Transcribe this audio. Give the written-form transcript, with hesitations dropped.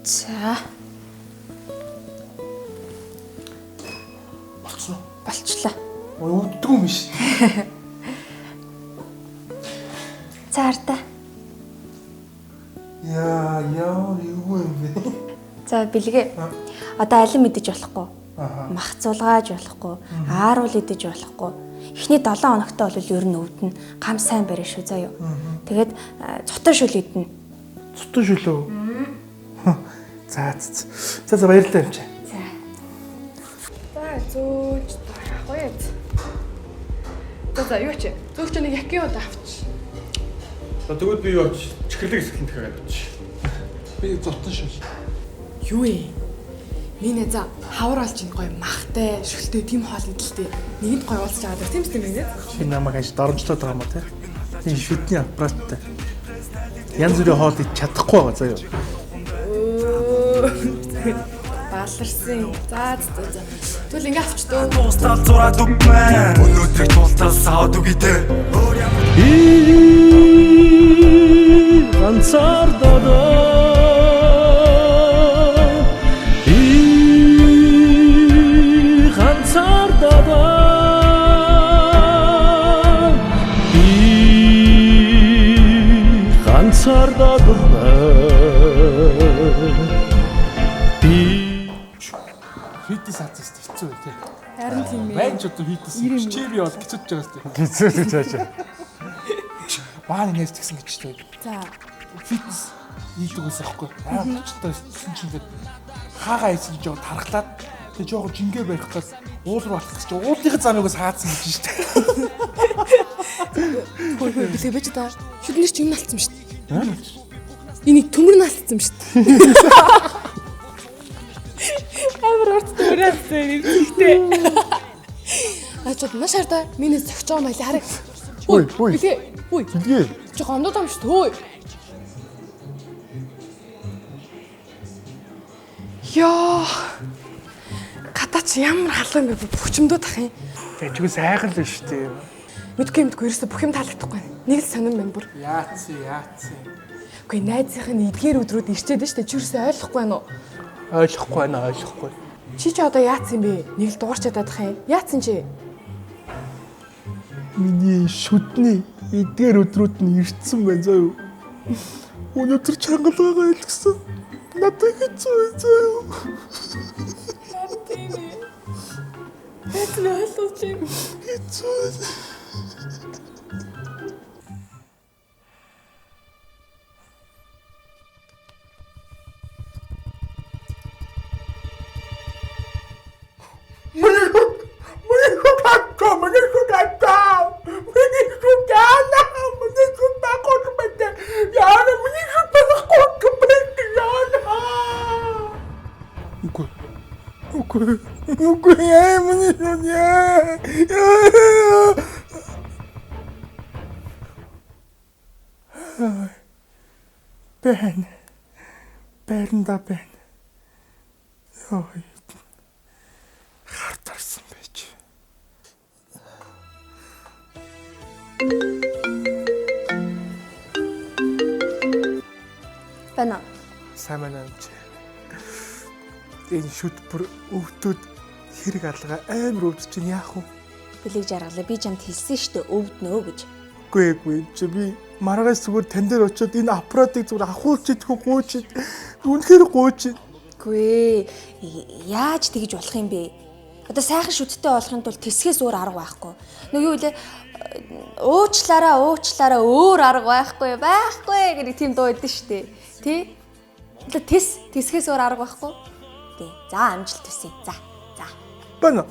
За. Болцсон уу? Болчлаа. Өвддөг юм биш. Цаарта. Яа, юу юм бэ? За бэлгээ. Одоо алин мэдэж болохгүй. Аха. Мах зулгааж болохгүй. Ааруул идэж болохгүй. Эхний 7 хоногтой бол ер нь өвдөн гам сайн барина шүү заа юу. Тэгээд цутан шүл идэнэ. Цутан шүлөө. За баярлалаа юм чи. За зөөж дарахгүй. За юу чи? Зөөгч нэг якийн удаа авч. За тэгвэл би юу ач чихэрлэг хэсэгт дахиад авчих. Би цутан шүл. Юу ээ? Минь за хавар олж ин гоё махтай, шүлтэй тийм хоол идэлтэй. Нэгэнд гоё уулзч байгаа даа. Тийм үстэй минь. Чи намайг аж дормжлоод байгаа юм уу те? Тийм шүдний аппараттай. Янз бүрийн хоол идэж чадахгүй байгаа заа юу. Баларсан. За. Тэгвэл ингэ авч дөө. Тустал зураад үгмэн өнөөдрийг тултал саад үгидэ Ганцаардаа Фитнес ацст хэцүү үү те. Харин тийм ээ. Байна ч одоо фитнес хичээби бол гिचэж байгаа сте. Гизээ чаашаа. Бааны нэрч гисэн гэж те. За. Фитнес хийдэг ус аахгүй. Гिचтай чинь ингээд хаагаа хийсэн гэж тархлаад тэг жоохон жингээ барих гал уул руу алах гэж уулынхаа замыг хаацсан гэж штэ. Билээ бэж та. Шүднэр чи юм алдсан шүү дээ. Энийг төмөр нь алдсан шүү дээ. Амар урт төмөрөөсөө нэрчтэй. Ачаад маш хараа. Минь зөгч байгаа маяг хараа. Ой. Билээ. Ой. Билээ. Чи гондоо юм шүү дээ. Яа. Катач ямар халуун бэ? Бүчмдөө тах юм. Тэжгүй сайхан л штэ. Мэдгүй ерөөсө бүх юм таалагдахгүй. Нэг л сонирн байна бүр. Яац. Үгүй найзынхын эдгээр өдрүүд ирчээд нь штэ. Чи ерөөсө ойлгохгүй байна уу? Ойлгохгүй. Чи одоо яац юм бэ? Нэг л дуурчаад байх юм. Яац юм чи? Миний шүдний эдгээр өдрүүд нь ирцэн байна заа юу. Өнөөдөр чангалгаагаа илгэсэн. Надад хэцүү заа юу. Яац нь ойлгож юм. Хэцүү. Бэрнда. Ой. Хартарсан байж. Бана. Сайн байна чи. Энэ шүд бүр өвдөд хэрэг алга амар өвдөж чинь яах вэ? Билэг жаргалаа би чамд хэлсэн шүү дээ өвднөө гэж. Үгүй чи би маргаас зүгээр тань дээр очиод энэ аппаратыг зүгээр ахуулж идэх гооч. Үнэхээр гооч. Үгүй яаж тэгж болох юм бэ? Одоо сайхан шүттэй болохын тулд тэсгээс өөр арга байхгүй. Нөгөө юу лээ уучлаараа өөр арга байхгүй гэдэг тийм дуу өгдөн шүү дээ. Тэ? Одоо тэсгээс өөр арга байхгүй. Тэ. За амжилт хүсье. За. Бано.